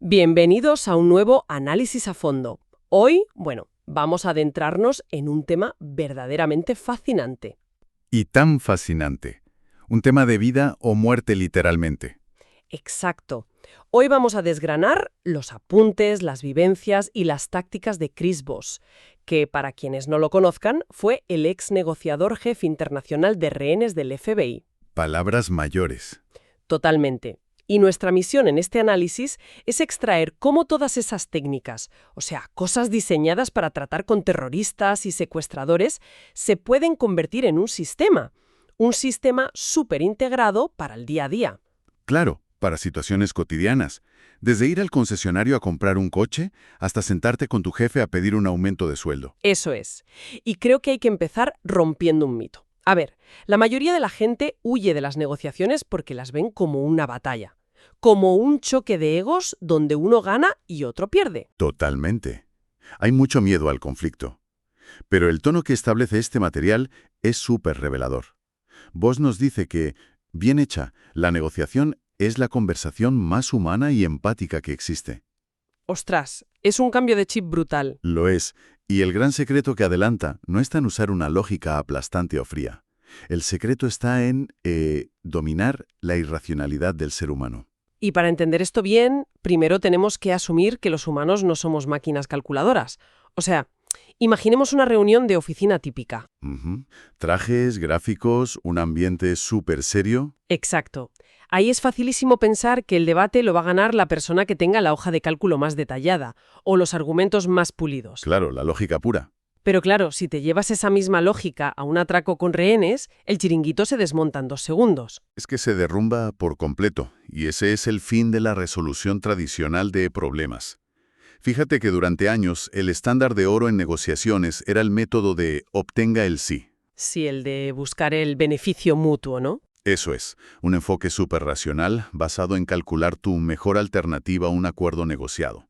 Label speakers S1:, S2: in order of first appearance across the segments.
S1: Bienvenidos a un nuevo análisis a fondo. Hoy, vamos a adentrarnos en un tema verdaderamente fascinante.
S2: Y tan fascinante. Un tema de vida o muerte literalmente.
S1: Exacto. Hoy vamos a desgranar los apuntes, las vivencias y las tácticas de Chris Voss, que, para quienes no lo conozcan, fue el ex negociador jefe internacional de rehenes del FBI.
S2: Palabras mayores.
S1: Totalmente. Y nuestra misión en este análisis es extraer cómo todas esas técnicas, o sea, cosas diseñadas para tratar con terroristas y secuestradores, se pueden convertir en un sistema súper integrado para el día a día.
S2: Claro, para situaciones cotidianas. Desde ir al concesionario a comprar un coche hasta sentarte con tu jefe a pedir un aumento de sueldo.
S1: Eso es. Y creo que hay que empezar rompiendo un mito. A ver, la mayoría de la gente huye de las negociaciones porque las ven como una batalla, como un choque de egos donde uno gana y otro pierde.
S2: Totalmente. Hay mucho miedo al conflicto. Pero el tono que establece este material es súper revelador. Voss nos dice que, bien hecha, la negociación es la conversación más humana y empática que existe.
S1: Ostras, es un cambio de chip brutal.
S2: Lo es, y el gran secreto que adelanta no está en usar una lógica aplastante o fría. El secreto está en dominar la irracionalidad del ser humano.
S1: Y para entender esto bien, primero tenemos que asumir que los humanos no somos máquinas calculadoras. O sea, imaginemos una reunión de oficina típica.
S2: Trajes, gráficos, un ambiente súper serio.
S1: Exacto. Ahí es facilísimo pensar que el debate lo va a ganar la persona que tenga la hoja de cálculo más detallada o los argumentos más pulidos.
S2: Claro, la lógica pura.
S1: Pero claro, si te llevas esa misma lógica a un atraco con rehenes, el chiringuito se desmonta en 2 segundos.
S2: Es que se derrumba por completo, y ese es el fin de la resolución tradicional de problemas. Fíjate que durante años el estándar de oro en negociaciones era el método de obtenga el sí.
S1: Sí, el de buscar el beneficio mutuo, ¿no?
S2: Eso es, un enfoque súper racional basado en calcular tu mejor alternativa a un acuerdo negociado.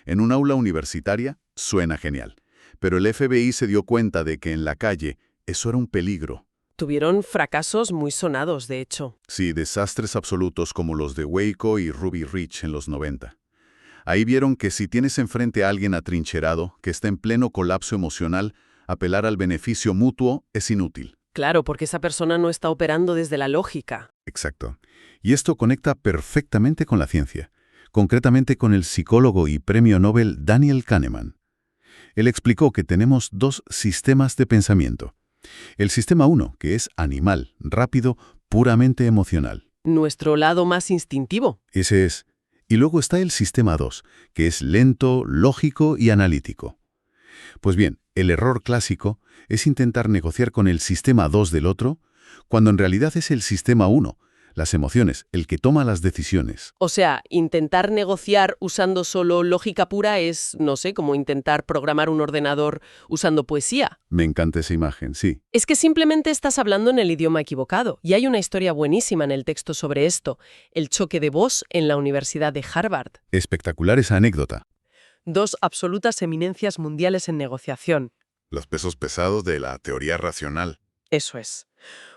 S2: En un aula universitaria suena genial, pero el FBI se dio cuenta de que en la calle eso era un peligro.
S1: Tuvieron fracasos muy sonados, de hecho.
S2: Sí, desastres absolutos como los de Waco y Ruby Ridge en los 90. Ahí vieron que si tienes enfrente a alguien atrincherado, que está en pleno colapso emocional, apelar al beneficio mutuo es inútil.
S1: Claro, porque esa persona no está operando desde la lógica.
S2: Exacto. Y esto conecta perfectamente con la ciencia, concretamente con el psicólogo y premio Nobel Daniel Kahneman. Él explicó que tenemos 2 sistemas de pensamiento. El sistema 1, que es animal, rápido, puramente emocional.
S1: Nuestro lado más instintivo.
S2: Ese es. Y luego está el sistema 2, que es lento, lógico y analítico. Pues bien, el error clásico es intentar negociar con el sistema 2 del otro, cuando en realidad es el sistema 1, las emociones, el que toma las decisiones.
S1: O sea, intentar negociar usando solo lógica pura es, no sé, como intentar programar un ordenador usando poesía.
S2: Me encanta esa imagen, sí.
S1: Es que simplemente estás hablando en el idioma equivocado. Y hay una historia buenísima en el texto sobre esto, el choque de Voss en la Universidad de Harvard.
S2: Espectacular esa anécdota.
S1: 2 absolutas eminencias mundiales en negociación.
S2: Los pesos pesados de la teoría racional.
S1: Eso es.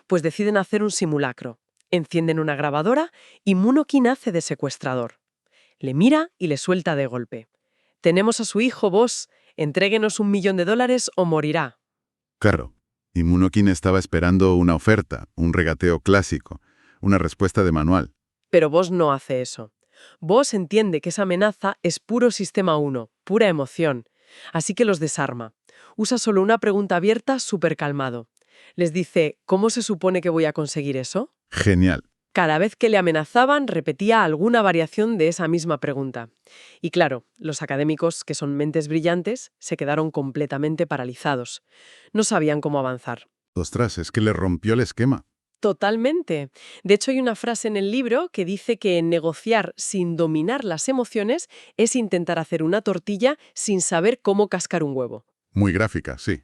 S1: Pues deciden hacer un simulacro. Encienden una grabadora y Munokin hace de secuestrador. Le mira y le suelta de golpe. Tenemos a su hijo, Voss. Entréguenos $1.000.000 o morirá.
S2: Claro. Y Munokin estaba esperando una oferta, un regateo clásico, una respuesta de manual.
S1: Pero Voss no hace eso. Voss entiende que esa amenaza es puro sistema 1, pura emoción. Así que los desarma. Usa solo una pregunta abierta súper calmado. Les dice, ¿cómo se supone que voy a conseguir eso?
S2: Genial.
S1: Cada vez que le amenazaban, repetía alguna variación de esa misma pregunta. Y claro, los académicos, que son mentes brillantes, se quedaron completamente paralizados. No sabían cómo avanzar.
S2: Ostras, es que le rompió el esquema.
S1: Totalmente. De hecho, hay una frase en el libro que dice que negociar sin dominar las emociones es intentar hacer una tortilla sin saber cómo cascar un huevo.
S2: Muy gráfica, sí.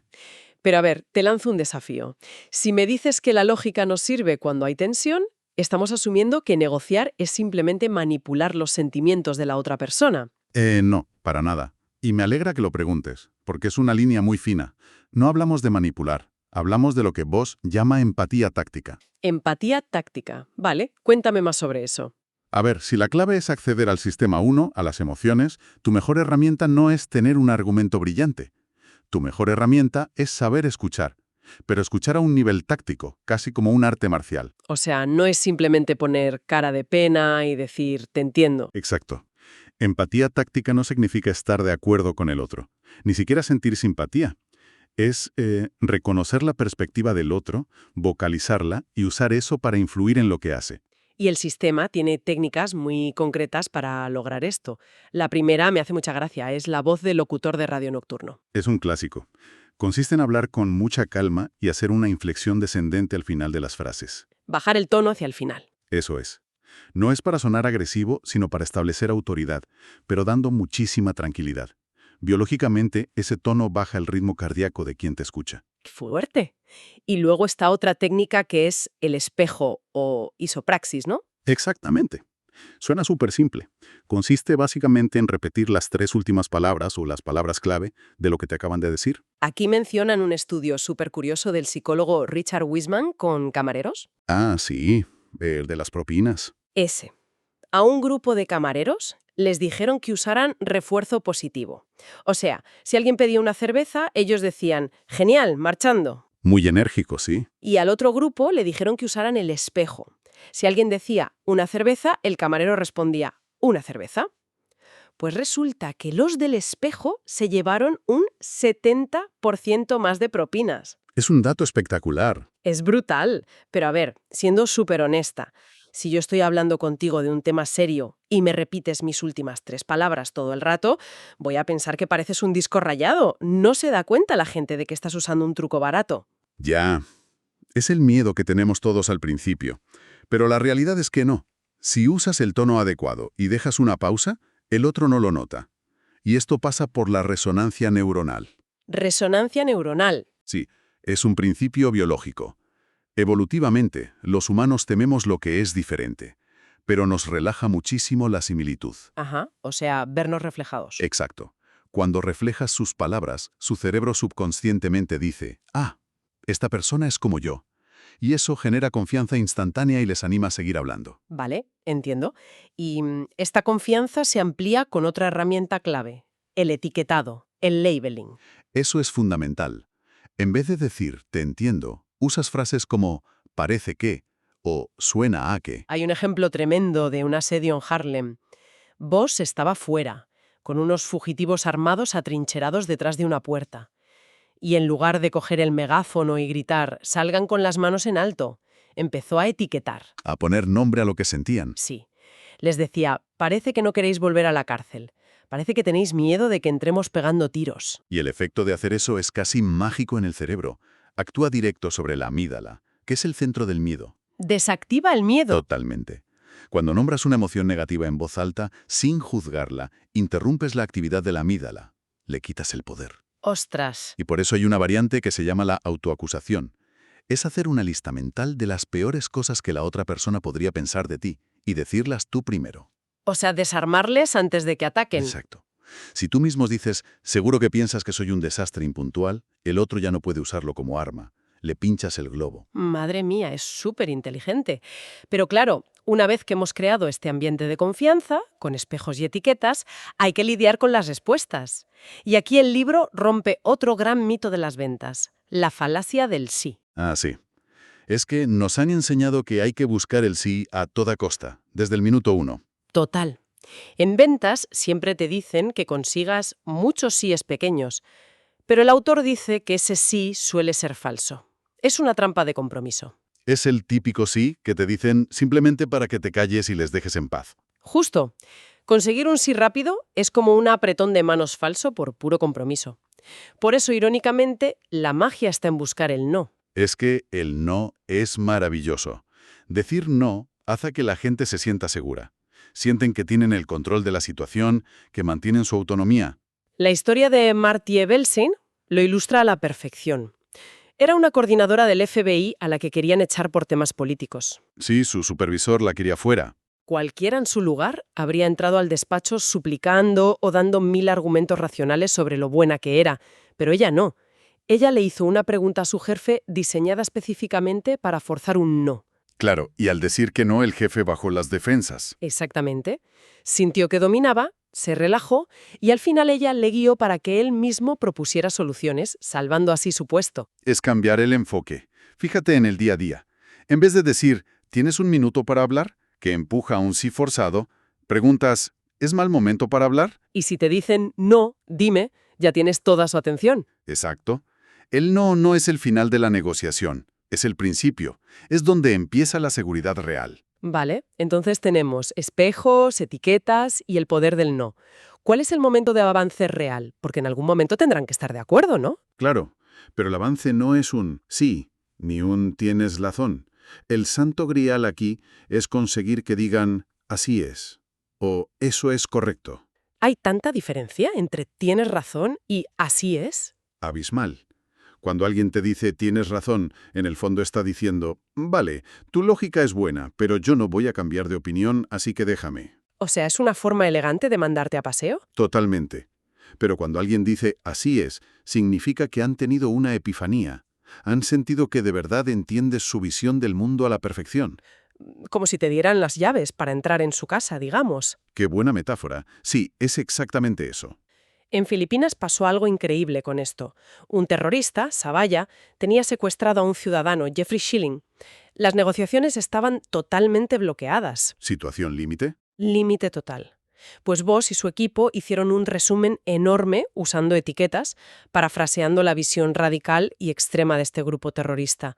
S1: Pero a ver, te lanzo un desafío. Si me dices que la lógica nos sirve cuando hay tensión, estamos asumiendo que negociar es simplemente manipular los sentimientos de la otra persona.
S2: No, para nada. Y me alegra que lo preguntes, porque es una línea muy fina. No hablamos de manipular, hablamos de lo que Voss llama empatía táctica.
S1: Empatía táctica. Vale, cuéntame más sobre eso.
S2: A ver, si la clave es acceder al sistema 1, a las emociones, tu mejor herramienta no es tener un argumento brillante. Tu mejor herramienta es saber escuchar, pero escuchar a un nivel táctico, casi como un arte marcial.
S1: O sea, no es simplemente poner cara de pena y decir, te entiendo.
S2: Exacto. Empatía táctica no significa estar de acuerdo con el otro, ni siquiera sentir simpatía. Es reconocer la perspectiva del otro, vocalizarla y usar eso para influir en lo que hace.
S1: Y el sistema tiene técnicas muy concretas para lograr esto. La primera me hace mucha gracia, es la voz del locutor de radio nocturno.
S2: Es un clásico. Consiste en hablar con mucha calma y hacer una inflexión descendente al final de las frases.
S1: Bajar el tono hacia el final.
S2: Eso es. No es para sonar agresivo, sino para establecer autoridad, pero dando muchísima tranquilidad. Biológicamente, ese tono baja el ritmo cardíaco de quien te escucha.
S1: Fuerte. Y luego está otra técnica que es el espejo o isopraxis, ¿no?
S2: Exactamente. Suena súper simple. Consiste básicamente en repetir las 3 últimas palabras o las palabras clave de lo que te acaban de decir.
S1: Aquí mencionan un estudio súper curioso del psicólogo Richard Wiseman con camareros.
S2: Ah, sí, el de las propinas.
S1: Ese. A un grupo de camareros les dijeron que usaran refuerzo positivo. O sea, si alguien pedía una cerveza, ellos decían, genial, marchando.
S2: Muy enérgico, sí.
S1: Y al otro grupo le dijeron que usaran el espejo. Si alguien decía una cerveza, el camarero respondía, ¿una cerveza? Pues resulta que los del espejo se llevaron un 70% más de propinas.
S2: Es un dato espectacular.
S1: Es brutal, pero a ver, siendo súper honesta, si yo estoy hablando contigo de un tema serio y me repites mis últimas 3 palabras todo el rato, voy a pensar que pareces un disco rayado. No se da cuenta la gente de que estás usando un truco barato.
S2: Ya. Es el miedo que tenemos todos al principio. Pero la realidad es que no. Si usas el tono adecuado y dejas una pausa, el otro no lo nota. Y esto pasa por la resonancia neuronal.
S1: Resonancia neuronal.
S2: Sí, es un principio biológico. Evolutivamente, los humanos tememos lo que es diferente, pero nos relaja muchísimo la similitud.
S1: Ajá, o sea, vernos reflejados.
S2: Exacto. Cuando reflejas sus palabras, su cerebro subconscientemente dice, ah, esta persona es como yo. Y eso genera confianza instantánea y les anima a seguir hablando.
S1: Vale, entiendo. Y esta confianza se amplía con otra herramienta clave, el etiquetado, el labeling.
S2: Eso es fundamental. En vez de decir, te entiendo, usas frases como, parece que, o suena a que.
S1: Hay un ejemplo tremendo de un asedio en Harlem. Voss estaba fuera, con unos fugitivos armados atrincherados detrás de una puerta. Y en lugar de coger el megáfono y gritar, salgan con las manos en alto, empezó a etiquetar.
S2: A poner nombre a lo que sentían.
S1: Sí. Les decía, parece que no queréis volver a la cárcel. Parece que tenéis miedo de que entremos pegando tiros.
S2: Y el efecto de hacer eso es casi mágico en el cerebro. Actúa directo sobre la amígdala, que es el centro del miedo.
S1: Desactiva el miedo.
S2: Totalmente. Cuando nombras una emoción negativa en voz alta, sin juzgarla, interrumpes la actividad de la amígdala. Le quitas el poder.
S1: ¡Ostras!
S2: Y por eso hay una variante que se llama la autoacusación. Es hacer una lista mental de las peores cosas que la otra persona podría pensar de ti y decirlas tú primero.
S1: O sea, desarmarles antes de que ataquen.
S2: Exacto. Si tú mismo dices, seguro que piensas que soy un desastre impuntual, el otro ya no puede usarlo como arma. Le pinchas el globo.
S1: Madre mía, es súper inteligente. Pero claro, una vez que hemos creado este ambiente de confianza, con espejos y etiquetas, hay que lidiar con las respuestas. Y aquí el libro rompe otro gran mito de las ventas, la falacia del sí.
S2: Ah, sí. Es que nos han enseñado que hay que buscar el sí a toda costa, desde el minuto 1.
S1: Total. En ventas siempre te dicen que consigas muchos síes pequeños, pero el autor dice que ese sí suele ser falso. Es una trampa de compromiso.
S2: Es el típico sí que te dicen simplemente para que te calles y les dejes en paz.
S1: Justo. Conseguir un sí rápido es como un apretón de manos falso por puro compromiso. Por eso, irónicamente, la magia está en buscar el no.
S2: Es que el no es maravilloso. Decir no hace que la gente se sienta segura. Sienten que tienen el control de la situación, que mantienen su autonomía.
S1: La historia de Marty Evelyn lo ilustra a la perfección. Era una coordinadora del FBI a la que querían echar por temas políticos.
S2: Sí, su supervisor la quería fuera.
S1: Cualquiera en su lugar habría entrado al despacho suplicando o dando 1000 argumentos racionales sobre lo buena que era, pero ella no. Ella le hizo una pregunta a su jefe diseñada específicamente para forzar un no.
S2: Claro, y al decir que no, el jefe bajó las defensas.
S1: Exactamente. Sintió que dominaba, se relajó y al final ella le guió para que él mismo propusiera soluciones, salvando así su puesto.
S2: Es cambiar el enfoque. Fíjate en el día a día. En vez de decir, ¿tienes un minuto para hablar?, que empuja a un sí forzado, preguntas, ¿es mal momento para hablar?
S1: Y si te dicen no, dime, ya tienes toda su atención.
S2: Exacto. El no es el final de la negociación, es el principio, es donde empieza la seguridad real.
S1: Vale, entonces tenemos espejos, etiquetas y el poder del no. ¿Cuál es el momento de avance real? Porque en algún momento tendrán que estar de acuerdo, ¿no?
S2: Claro, pero el avance no es un sí, ni un tienes razón. El santo grial aquí es conseguir que digan así es, o eso es correcto.
S1: ¿Hay tanta diferencia entre tienes razón y así es?
S2: Abismal. Cuando alguien te dice tienes razón, en el fondo está diciendo, vale, tu lógica es buena, pero yo no voy a cambiar de opinión, así que déjame.
S1: O sea, ¿es una forma elegante de mandarte a paseo?
S2: Totalmente. Pero cuando alguien dice así es, significa que han tenido una epifanía. Han sentido que de verdad entiendes su visión del mundo a la perfección.
S1: Como si te dieran las llaves para entrar en su casa, digamos.
S2: Qué buena metáfora. Sí, es exactamente eso.
S1: En Filipinas pasó algo increíble con esto. Un terrorista, Savaya, tenía secuestrado a un ciudadano, Jeffrey Schilling. Las negociaciones estaban totalmente bloqueadas.
S2: ¿Situación límite?
S1: Límite total. Pues Voss y su equipo hicieron un resumen enorme usando etiquetas, parafraseando la visión radical y extrema de este grupo terrorista.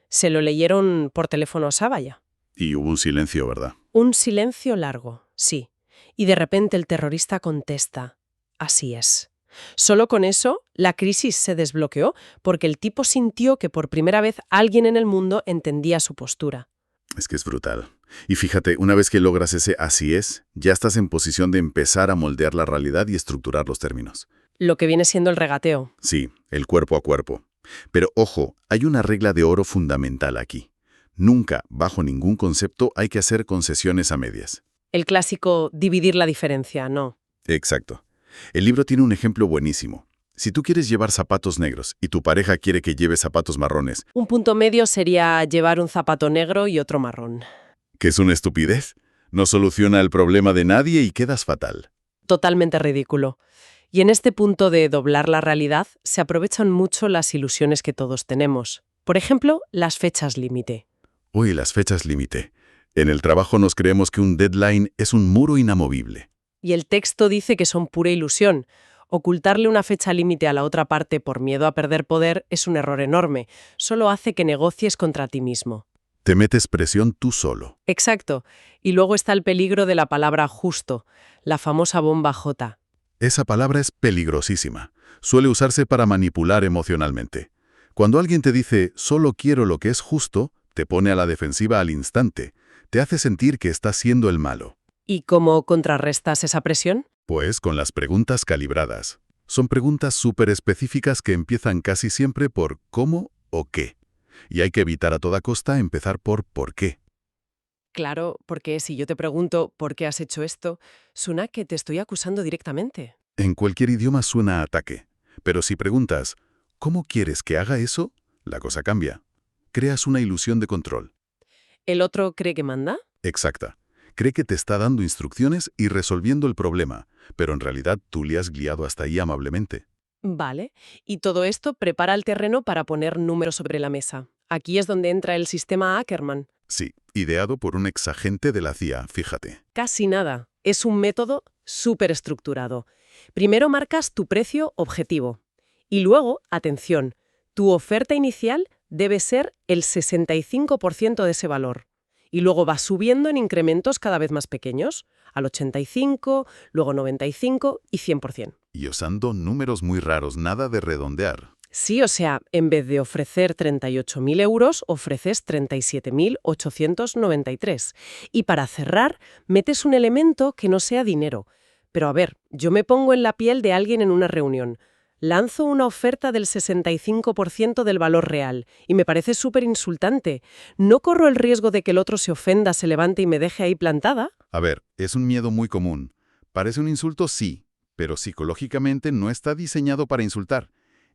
S1: Se lo leyeron por teléfono a Savaya.
S2: Y hubo un silencio, ¿verdad?
S1: Un silencio largo, sí. Y de repente el terrorista contesta. Así es. Solo con eso, la crisis se desbloqueó porque el tipo sintió que por primera vez alguien en el mundo entendía su postura.
S2: Es que es brutal. Y fíjate, una vez que logras ese así es, ya estás en posición de empezar a moldear la realidad y estructurar los términos.
S1: Lo que viene siendo el regateo.
S2: Sí, el cuerpo a cuerpo. Pero ojo, hay una regla de oro fundamental aquí. Nunca, bajo ningún concepto, hay que hacer concesiones a medias.
S1: El clásico dividir la diferencia, no.
S2: Exacto. El libro tiene un ejemplo buenísimo. Si tú quieres llevar zapatos negros y tu pareja quiere que lleves zapatos marrones,
S1: Un punto medio sería llevar un zapato negro y otro marrón.
S2: ¿que es una estupidez? No soluciona el problema de nadie y quedas fatal.
S1: Totalmente ridículo. Y en este punto de doblar la realidad se aprovechan mucho las ilusiones que todos tenemos. Por ejemplo, las fechas límite.
S2: Uy, las fechas límite. En el trabajo nos creemos que un deadline es un muro inamovible.
S1: Y el texto dice que son pura ilusión. Ocultarle una fecha límite a la otra parte por miedo a perder poder es un error enorme. Solo hace que negocies contra ti mismo.
S2: Te metes presión tú solo.
S1: Exacto. Y luego está el peligro de la palabra justo, la famosa bomba J.
S2: Esa palabra es peligrosísima. Suele usarse para manipular emocionalmente. Cuando alguien te dice solo quiero lo que es justo, te pone a la defensiva al instante. Te hace sentir que estás siendo el malo.
S1: ¿Y cómo contrarrestas esa presión?
S2: Pues con las preguntas calibradas. Son preguntas súper específicas que empiezan casi siempre por ¿cómo o qué? Y hay que evitar a toda costa empezar por ¿por qué?
S1: Claro, porque si yo te pregunto ¿por qué has hecho esto?, suena que te estoy acusando directamente.
S2: En cualquier idioma suena a ataque. Pero si preguntas ¿cómo quieres que haga eso?, la cosa cambia. Creas una ilusión de control.
S1: ¿El otro cree que manda?
S2: Exacta. Cree que te está dando instrucciones y resolviendo el problema, pero en realidad tú le has guiado hasta ahí amablemente.
S1: Vale. Y todo esto prepara el terreno para poner números sobre la mesa. Aquí es donde entra el sistema Ackermann.
S2: Sí, ideado por un exagente de la CIA, fíjate.
S1: Casi nada. Es un método súper estructurado. Primero marcas tu precio objetivo. Y luego, atención, tu oferta inicial debe ser el 65% de ese valor. Y luego va subiendo en incrementos cada vez más pequeños, al 85, luego 95 y 100%.
S2: Y usando números muy raros, nada de redondear.
S1: Sí, o sea, en vez de ofrecer 38.000 euros, ofreces 37.893. Y para cerrar, metes un elemento que no sea dinero. Pero a ver, yo me pongo en la piel de alguien en una reunión. Lanzo una oferta del 65% del valor real y me parece súper insultante. ¿No corro el riesgo de que el otro se ofenda, se levante y me deje ahí plantada?
S2: A ver, es un miedo muy común. Parece un insulto, sí, pero psicológicamente no está diseñado para insultar.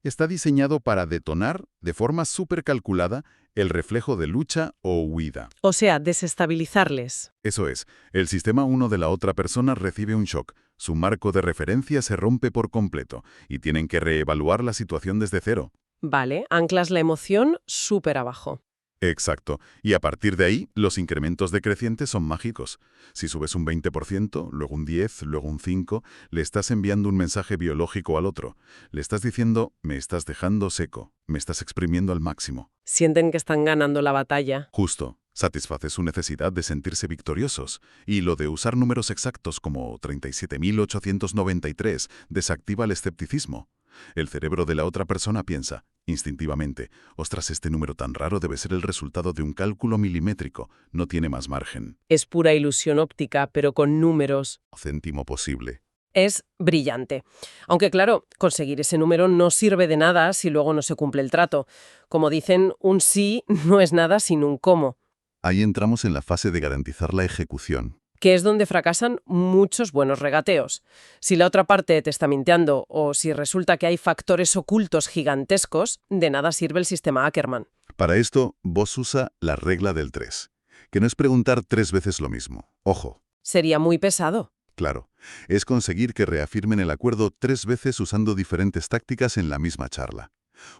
S2: Está diseñado para detonar, de forma súper calculada, el reflejo de lucha o huida.
S1: O sea, desestabilizarles.
S2: Eso es, el sistema 1 de la otra persona recibe un shock, su marco de referencia se rompe por completo y tienen que reevaluar la situación desde cero.
S1: Vale, anclas la emoción súper abajo.
S2: Exacto, y a partir de ahí, los incrementos decrecientes son mágicos. Si subes un 20%, luego un 10%, luego un 5%, le estás enviando un mensaje biológico al otro. Le estás diciendo, me estás dejando seco, me estás exprimiendo al máximo.
S1: Sienten que están ganando la batalla.
S2: Justo, satisface su necesidad de sentirse victoriosos, y lo de usar números exactos como 37.893 desactiva el escepticismo. El cerebro de la otra persona piensa, instintivamente, ostras, este número tan raro debe ser el resultado de un cálculo milimétrico, no tiene más margen.
S1: Es pura ilusión óptica, pero con números.
S2: Céntimo posible.
S1: Es brillante. Aunque claro, conseguir ese número no sirve de nada si luego no se cumple el trato. Como dicen, un sí no es nada sin un cómo,
S2: Ahí entramos en la fase de garantizar la ejecución.
S1: que es donde fracasan muchos buenos regateos. Si la otra parte te está mintiendo o si resulta que hay factores ocultos gigantescos, de nada sirve el sistema Ackermann.
S2: Para esto, Voss usa la regla del 3, que no es preguntar 3 veces lo mismo. Ojo,
S1: Sería muy pesado.
S2: claro, es conseguir que reafirmen el acuerdo 3 veces usando diferentes tácticas en la misma charla.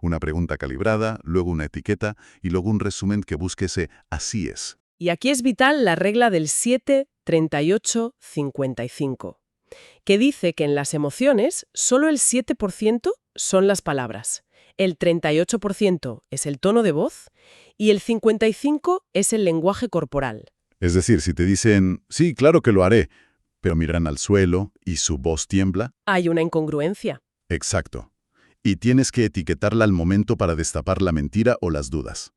S2: Una pregunta calibrada, luego una etiqueta y luego un resumen que busque ese «así es».
S1: Y aquí es vital la regla del 7-38-55, que dice que en las emociones solo el 7% son las palabras, el 38% es el tono de voz y el 55% es el lenguaje corporal.
S2: Es decir, si te dicen «sí, claro que lo haré», pero miran al suelo y su voz tiembla.
S1: Hay una incongruencia.
S2: Exacto. Y tienes que etiquetarla al momento para destapar la mentira o las dudas.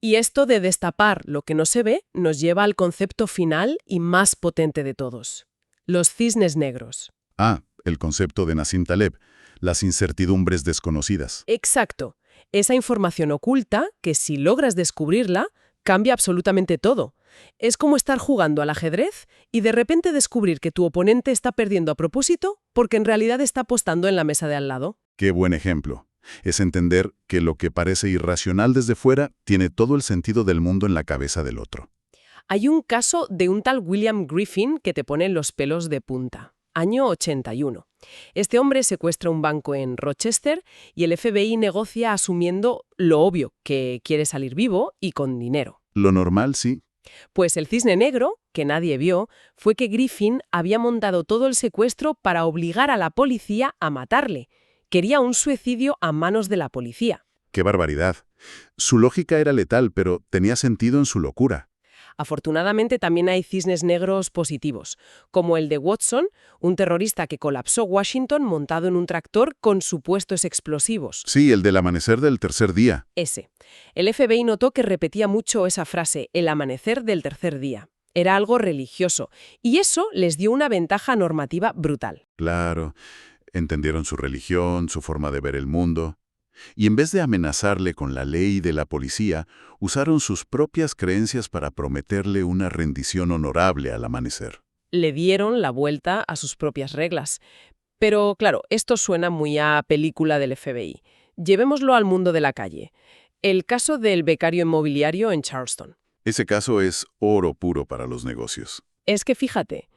S1: Y esto de destapar lo que no se ve nos lleva al concepto final y más potente de todos: los cisnes negros.
S2: Ah, el concepto de Nassim Taleb, las incertidumbres desconocidas.
S1: Exacto. Esa información oculta que si logras descubrirla, cambia absolutamente todo. Es como estar jugando al ajedrez y de repente descubrir que tu oponente está perdiendo a propósito porque en realidad está apostando en la mesa de al lado.
S2: Qué buen ejemplo. Es entender que lo que parece irracional desde fuera tiene todo el sentido del mundo en la cabeza del otro.
S1: Hay un caso de un tal William Griffin que te pone los pelos de punta. Año 81. Este hombre secuestra un banco en Rochester y el FBI negocia asumiendo lo obvio, que quiere salir vivo y con dinero.
S2: Lo normal, sí.
S1: Pues el cisne negro, que nadie vio, fue que Griffin había montado todo el secuestro para obligar a la policía a matarle. Quería un suicidio a manos de la policía.
S2: ¡Qué barbaridad! Su lógica era letal, pero tenía sentido en su locura.
S1: Afortunadamente también hay cisnes negros positivos, como el de Watson, un terrorista que colapsó Washington montado en un tractor con supuestos explosivos.
S2: Sí, el del amanecer del tercer día.
S1: Ese. El FBI notó que repetía mucho esa frase, el amanecer del tercer día. Era algo religioso, y eso les dio una ventaja normativa brutal.
S2: Claro, entendieron su religión, su forma de ver el mundo. Y en vez de amenazarle con la ley de la policía, usaron sus propias creencias para prometerle una rendición honorable al amanecer.
S1: Le dieron la vuelta a sus propias reglas. Pero claro, esto suena muy a película del FBI. Llevémoslo al mundo de la calle. El caso del becario inmobiliario en Charleston.
S2: Ese caso es oro puro para los negocios.
S1: Es que fíjate,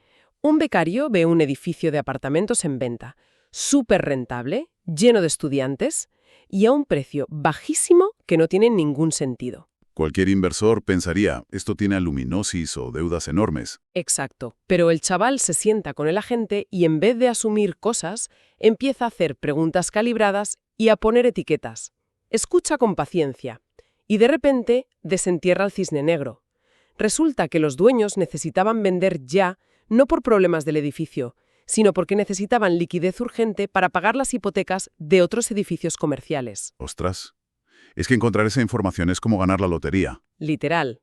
S1: un becario ve un edificio de apartamentos en venta, súper rentable, lleno de estudiantes y a un precio bajísimo que no tiene ningún sentido.
S2: Cualquier inversor pensaría, esto tiene aluminosis o deudas enormes.
S1: Exacto, pero el chaval se sienta con el agente y en vez de asumir cosas, empieza a hacer preguntas calibradas y a poner etiquetas. Escucha con paciencia y de repente desentierra al cisne negro. Resulta que los dueños necesitaban vender ya, no por problemas del edificio, sino porque necesitaban liquidez urgente para pagar las hipotecas de otros edificios comerciales.
S2: Ostras, es que encontrar esa información es como ganar la lotería.
S1: Literal.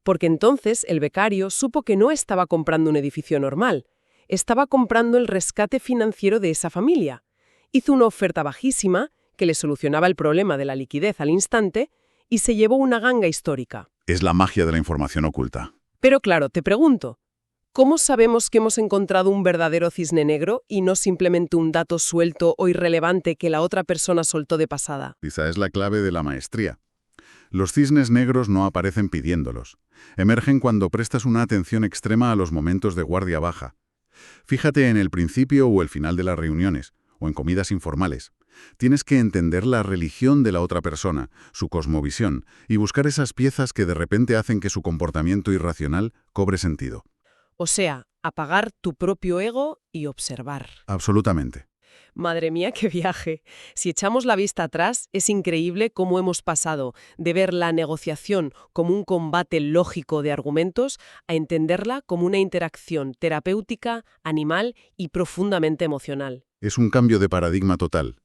S1: Porque entonces el becario supo que no estaba comprando un edificio normal, estaba comprando el rescate financiero de esa familia. Hizo una oferta bajísima que le solucionaba el problema de la liquidez al instante y se llevó una ganga histórica.
S2: Es la magia de la información oculta.
S1: Pero claro, te pregunto, ¿Cómo sabemos que hemos encontrado un verdadero cisne negro y no simplemente un dato suelto o irrelevante que la otra persona soltó de pasada?
S2: Quizá es la clave de la maestría. Los cisnes negros no aparecen pidiéndolos. Emergen cuando prestas una atención extrema a los momentos de guardia baja. Fíjate en el principio o el final de las reuniones, o en comidas informales. Tienes que entender la religión de la otra persona, su cosmovisión, y buscar esas piezas que de repente hacen que su comportamiento irracional cobre sentido.
S1: O sea, apagar tu propio ego y observar.
S2: Absolutamente.
S1: Madre mía, qué viaje. Si echamos la vista atrás, es increíble cómo hemos pasado de ver la negociación como un combate lógico de argumentos a entenderla como una interacción terapéutica, animal y profundamente emocional.
S2: Es un cambio de paradigma total.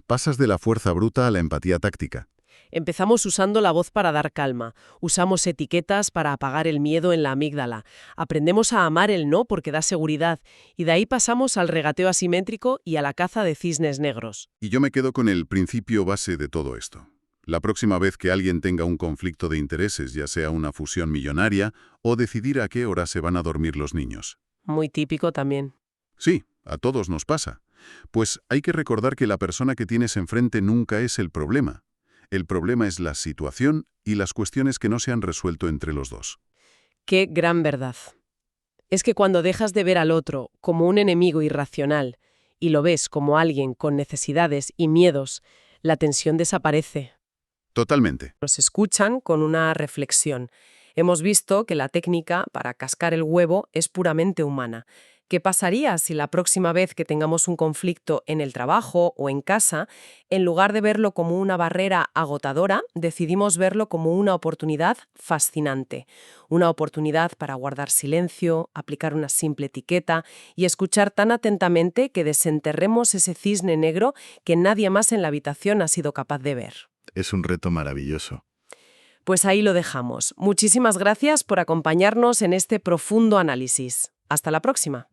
S2: Pasas de la fuerza bruta a la empatía táctica.
S1: Empezamos usando la voz para dar calma, usamos etiquetas para apagar el miedo en la amígdala, aprendemos a amar el no porque da seguridad, y de ahí pasamos al regateo asimétrico y a la caza de cisnes negros.
S2: Y yo me quedo con el principio base de todo esto. La próxima vez que alguien tenga un conflicto de intereses, ya sea una fusión millonaria o decidir a qué hora se van a dormir los niños.
S1: Muy típico también.
S2: Sí, a todos nos pasa. Pues hay que recordar que la persona que tienes enfrente nunca es el problema. El problema es la situación y las cuestiones que no se han resuelto entre los dos.
S1: Qué gran verdad. Es que cuando dejas de ver al otro como un enemigo irracional y lo ves como alguien con necesidades y miedos, la tensión desaparece.
S2: Totalmente.
S1: Nos escuchan con una reflexión. Hemos visto que la técnica para cascar el huevo es puramente humana. ¿Qué pasaría si la próxima vez que tengamos un conflicto en el trabajo o en casa, en lugar de verlo como una barrera agotadora, decidimos verlo como una oportunidad fascinante? Una oportunidad para guardar silencio, aplicar una simple etiqueta y escuchar tan atentamente que desenterremos ese cisne negro que nadie más en la habitación ha sido capaz de ver.
S3: Es un reto maravilloso.
S1: Pues ahí lo dejamos. Muchísimas gracias por acompañarnos en este profundo análisis. Hasta la próxima.